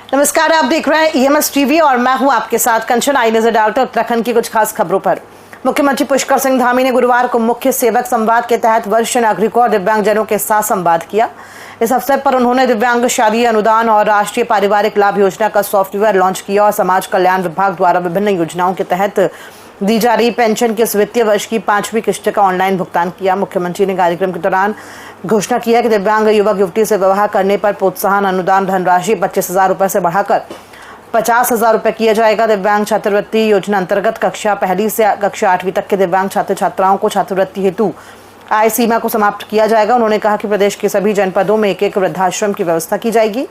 नमस्कार, आप देख रहे हैं ईएमएस टीवी और मैं हूं आपके साथ कंचन। आई नजर डालते उत्तराखंड की कुछ खास खबरों पर। मुख्यमंत्री पुष्कर सिंह धामी ने गुरुवार को मुख्य सेवक संवाद के तहत वरिष्ठ नागरिकों और दिव्यांगजनों के साथ संवाद किया। इस अवसर पर उन्होंने दिव्यांग शादी अनुदान और राष्ट्रीय पारिवारिक लाभ योजना का सॉफ्टवेयर लॉन्च किया और समाज कल्याण विभाग द्वारा विभिन्न योजनाओं के तहत दी जा रही पेंशन के इस वित्तीय वर्ष की 5वीं किस्त का ऑनलाइन भुगतान किया। मुख्यमंत्री ने कार्यक्रम के दौरान घोषणा किया कि दिव्यांग युवक युवती से विवाह करने पर प्रोत्साहन अनुदान धनराशि 25,000 रुपए से बढ़ाकर 50,000 रुपए किया जाएगा। दिव्यांग छात्रवृत्ति योजना अंतर्गत कक्षा 1 से कक्षा 8वीं तक के दिव्यांग छात्र छात्राओं को छात्रवृत्ति हेतु आय सीमा को समाप्त किया जाएगा। उन्होंने कहा कि प्रदेश के सभी जनपदों में एक वृद्धाश्रम की व्यवस्था की जाएगी।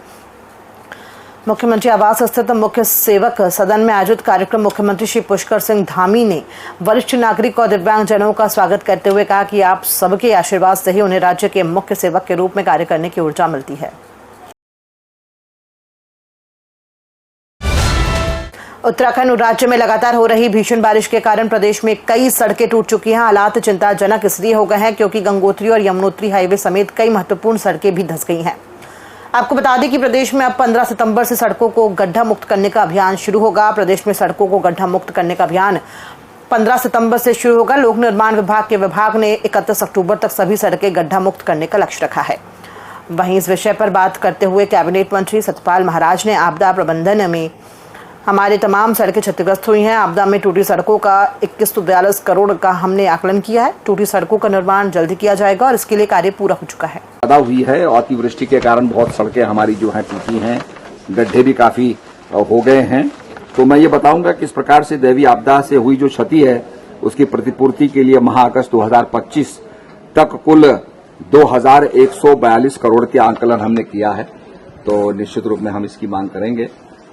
मुख्यमंत्री आवास स्थित मुख्य सेवक सदन में आयोजित कार्यक्रम मुख्यमंत्री श्री पुष्कर सिंह धामी ने वरिष्ठ नागरिक और दिव्यांगजनों का स्वागत करते हुए कहा कि आप सबके आशीर्वाद से ही उन्हें राज्य के मुख्य सेवक के रूप में कार्य करने की ऊर्जा मिलती है। उत्तराखंड राज्य में लगातार हो रही भीषण बारिश के कारण प्रदेश में कई सड़कें टूट चुकी हैं। हालात चिंताजनक इसलिए हो गए हैं क्योंकि गंगोत्री और यमुनोत्री हाईवे समेत कई महत्वपूर्ण सड़कें भी धंस गई हैं। आपको बता दें कि प्रदेश में अब 15 सितंबर से सड़कों को गड्ढा मुक्त करने का अभियान शुरू होगा। प्रदेश में सड़कों को गड्ढा मुक्त करने का अभियान 15 सितंबर से शुरू होगा। लोक निर्माण विभाग ने 31 अक्टूबर तक सभी सड़कें गड्ढा मुक्त करने का लक्ष्य रखा है। वहीं इस विषय पर बात करते हुए कैबिनेट मंत्री सतपाल महाराज ने आपदा प्रबंधन में हमारी तमाम सड़कें क्षतिग्रस्त हुई हैं। आपदा में टूटी सड़कों का 2142 करोड़ का हमने आकलन किया है। टूटी सड़कों का निर्माण जल्दी किया जाएगा और इसके लिए कार्य पूरा हो चुका है। ज्यादा हुई है, अतिवृष्टि के कारण बहुत सड़कें हमारी जो हैं टूटी हैं, गड्ढे भी काफी हो गए हैं। तो मैं ये बताऊंगा कि इस प्रकार से दैवीय आपदा से हुई जो क्षति है उसकी प्रतिपूर्ति के लिए माह अगस्त 2025 तक कुल 2142 करोड़ के आंकलन हमने किया है। तो निश्चित रूप में हम इसकी मांग करेंगे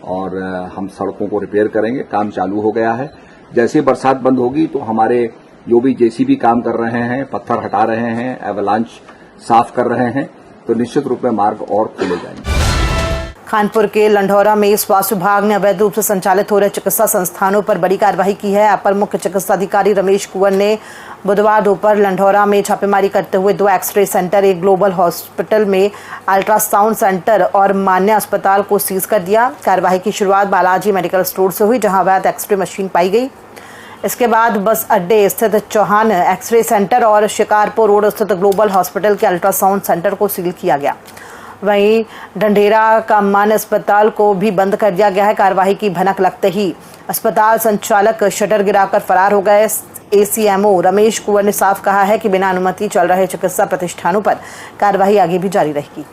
और हम सड़कों को रिपेयर करेंगे। काम चालू हो गया है। जैसे बरसात बंद होगी तो हमारे जो भी जेसीबी काम कर रहे हैं, पत्थर हटा रहे हैं, एवलांच साफ कर रहे हैं, तो निश्चित रूप में मार्ग और खोले जाएंगे। कानपुर के लंढौरा में स्वास्थ्य विभाग ने अवैध रूप से संचालित हो रहे चिकित्सा संस्थानों पर बड़ी कार्रवाई की है। अपर मुख्य चिकित्सा अधिकारी रमेश कुंवर ने बुधवार दोपहर लंढौरा में छापेमारी करते हुए 2 एक्सरे सेंटर, एक ग्लोबल हॉस्पिटल में अल्ट्रासाउंड सेंटर और मान्य अस्पताल को सीज कर दिया। कार्रवाई की शुरुआत बालाजी मेडिकल स्टोर से हुई, जहां अवैध एक्सरे मशीन पाई गई। इसके बाद बस अड्डे स्थित चौहान एक्सरे सेंटर और शिकारपुर रोड स्थित ग्लोबल हॉस्पिटल के अल्ट्रासाउंड सेंटर को सील किया गया। वहीं ढंढेरा का मान्य अस्पताल को भी बंद कर दिया गया है। कार्रवाई की भनक लगते ही अस्पताल संचालक शटर गिराकर फरार हो गए। एसीएमओ रमेश कुंवर ने साफ कहा है कि बिना अनुमति चल रहे चिकित्सा प्रतिष्ठानों पर कार्रवाई आगे भी जारी रहेगी।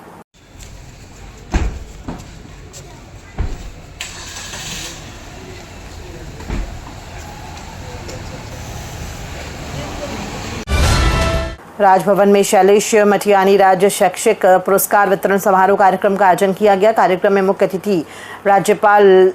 राजभवन में शैलेश मटियानी राज्य शैक्षिक पुरस्कार वितरण समारोह कार्यक्रम का आयोजन किया गया। कार्यक्रम में मुख्य अतिथि राज्यपाल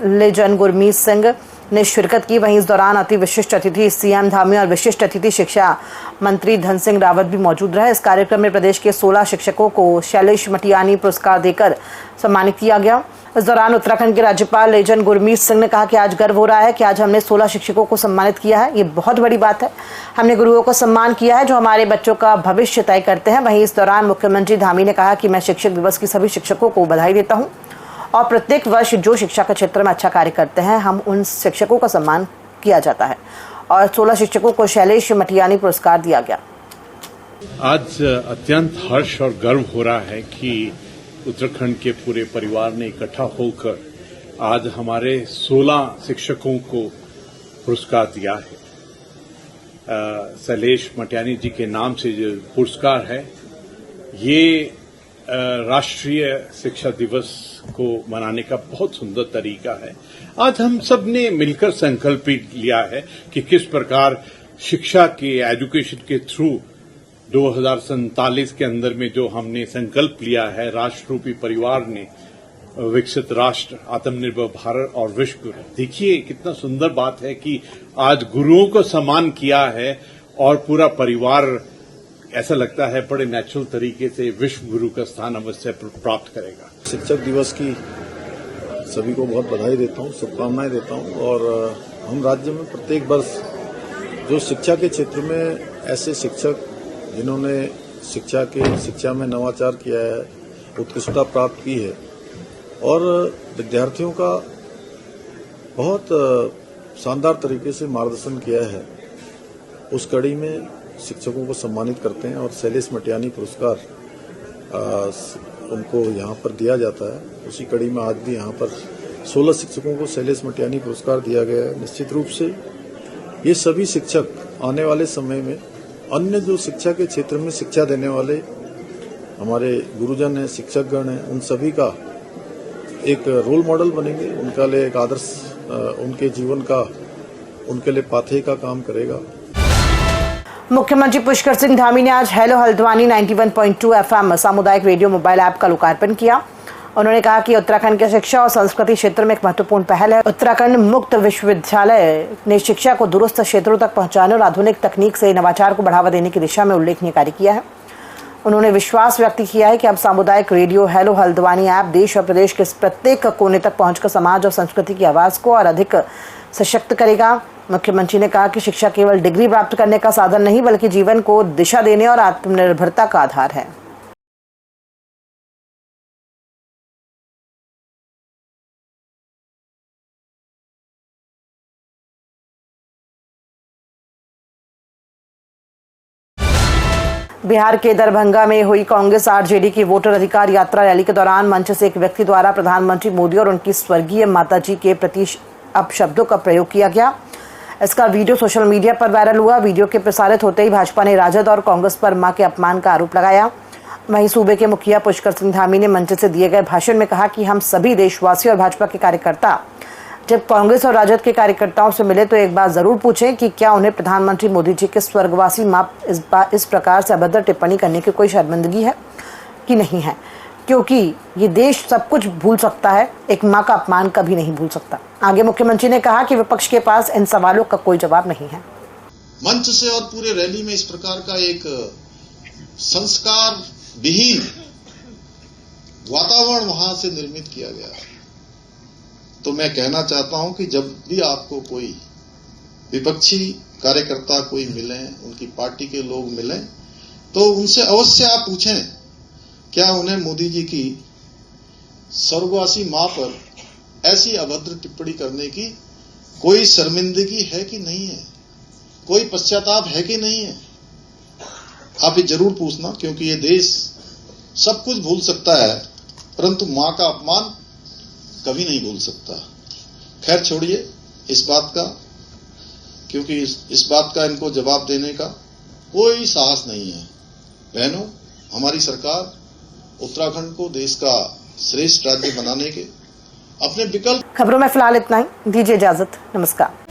लेजन गुरमीत सिंह ने शिरकत की। वहीं इस दौरान अति विशिष्ट अतिथि सीएम धामी और विशिष्ट अतिथि शिक्षा मंत्री धन सिंह रावत भी मौजूद रहे। इस कार्यक्रम में प्रदेश के 16 शिक्षकों को शैलेश मटियानी पुरस्कार देकर सम्मानित किया गया। इस दौरान उत्तराखंड के राज्यपाल लेजन गुरमीत सिंह ने कहा कि आज गर्व हो रहा है कि आज हमने 16 शिक्षकों को सम्मानित किया है। ये बहुत बड़ी बात है। हमने गुरुओं को सम्मान किया है जो हमारे बच्चों का भविष्य तय करते हैं। वहीं इस दौरान मुख्यमंत्री धामी ने कहा कि मैं शिक्षक दिवस की सभी शिक्षकों को बधाई देता हूँ और प्रत्येक वर्ष जो शिक्षा के क्षेत्र में अच्छा कार्य करते हैं हम उन शिक्षकों का सम्मान किया जाता है और 16 शिक्षकों को शैलेश मटियानी पुरस्कार दिया गया। आज अत्यंत हर्ष और गर्व हो रहा है कि उत्तराखंड के पूरे परिवार ने इकट्ठा होकर आज हमारे 16 शिक्षकों को पुरस्कार दिया है। शैलेश मटियानी जी के नाम से जो पुरस्कार है ये राष्ट्रीय शिक्षा दिवस को मनाने का बहुत सुंदर तरीका है। आज हम सब ने मिलकर संकल्प लिया है कि किस प्रकार शिक्षा के एजुकेशन के थ्रू 2047 के अंदर में जो हमने संकल्प लिया है राष्ट्ररूपी परिवार ने, विकसित राष्ट्र, आत्मनिर्भर भारत और विश्व गुरु। देखिए कितना सुंदर बात है कि आज गुरुओं को सम्मान किया है और पूरा परिवार ऐसा लगता है बड़े नेचुरल तरीके से विश्व गुरु का स्थान अवश्य प्राप्त करेगा। शिक्षक दिवस की सभी को बहुत बधाई देता हूँ, शुभकामनाएं देता हूँ। और हम राज्य में प्रत्येक वर्ष जो शिक्षा के क्षेत्र में ऐसे शिक्षक जिन्होंने शिक्षा में नवाचार किया है, उत्कृष्टता प्राप्त की है, और विद्यार्थियों का बहुत शानदार तरीके से मार्गदर्शन किया है। उस कड़ी में शिक्षकों को सम्मानित करते हैं और शैलेश मटियानी पुरस्कार उनको यहाँ पर दिया जाता है। उसी कड़ी में आज भी यहाँ पर 16 शिक्षकों को शैलेश मटियानी पुरस्कार दिया गया है। निश्चित रूप से ये सभी शिक्षक आने वाले समय में अन्य जो शिक्षा के क्षेत्र में शिक्षा देने वाले हमारे गुरुजन हैं, शिक्षकगण हैं, उन सभी का एक रोल मॉडल बनेंगे। उनका लिए एक आदर्श उनके जीवन का उनके लिए पाथेय का काम करेगा। मुख्यमंत्री पुष्कर सिंह धामी ने आज हेलो हल्द्वानी 91.2 FM सामुदायिक रेडियो मोबाइल ऐप का लोकार्पण किया। उन्होंने कहा कि उत्तराखंड के शिक्षा और संस्कृति क्षेत्र में एक महत्वपूर्ण पहल है। उत्तराखंड मुक्त विश्वविद्यालय ने शिक्षा को दूरस्थ क्षेत्रों तक पहुंचाने और आधुनिक तकनीक से नवाचार को बढ़ावा देने की दिशा में उल्लेखनीय कार्य किया है। उन्होंने विश्वास व्यक्त किया है कि अब सामुदायिक रेडियो हेलो हल्द्वानी ऐप देश और प्रदेश के प्रत्येक कोने तक पहुंचकर समाज और संस्कृति की आवाज को और अधिक सशक्त करेगा। मुख्यमंत्री ने कहा कि शिक्षा केवल डिग्री प्राप्त करने का साधन नहीं बल्कि जीवन को दिशा देने और आत्मनिर्भरता का आधार है। बिहार के दरभंगा में हुई कांग्रेस आरजेडी की वोटर अधिकार यात्रा रैली के दौरान मंच से एक व्यक्ति द्वारा प्रधानमंत्री मोदी और उनकी स्वर्गीय माताजी के प्रति अपशब्दों का प्रयोग किया गया। इसका वीडियो सोशल मीडिया पर वायरल हुआ। वीडियो के प्रसारित होते ही भाजपा ने राजद और कांग्रेस पर मां के अपमान का आरोप लगाया। वहीं सूबे के मुखिया पुष्कर सिंह धामी ने मंच से दिए गए भाषण में कहा कि हम सभी देशवासी और भाजपा के कार्यकर्ता जब कांग्रेस और राजद के कार्यकर्ताओं से मिले तो एक बात जरूर पूछें कि क्या उन्हें प्रधानमंत्री मोदी जी के स्वर्गवासी मां इस प्रकार से अभद्र टिप्पणी करने की कोई शर्मिंदगी है कि नहीं है, क्योंकि ये देश सब कुछ भूल सकता है, एक मां का अपमान कभी नहीं भूल सकता। आगे मुख्यमंत्री ने कहा कि विपक्ष के पास इन सवालों का कोई जवाब नहीं है। मंच से और पूरे रैली में इस प्रकार का एक संस्कार विहीन वातावरण वहां से निर्मित किया गया है। तो मैं कहना चाहता हूं कि जब भी आपको कोई विपक्षी कार्यकर्ता कोई मिले, उनकी पार्टी के लोग मिले, तो उनसे अवश्य आप पूछें क्या उन्हें मोदी जी की स्वर्गवासी मां पर ऐसी अभद्र टिप्पणी करने की कोई शर्मिंदगी है कि नहीं है, कोई पश्चाताप है कि नहीं है। आप ये जरूर पूछना, क्योंकि ये देश सब कुछ भूल सकता है परंतु मां का अपमान कभी नहीं भूल सकता। खैर छोड़िए इस बात का, क्योंकि इस बात का इनको जवाब देने का कोई साहस नहीं है। बहनों, हमारी सरकार उत्तराखंड को देश का श्रेष्ठ राज्य बनाने के अपने विकल्प। खबरों में फिलहाल इतना ही, दीजिए इजाजत, नमस्कार।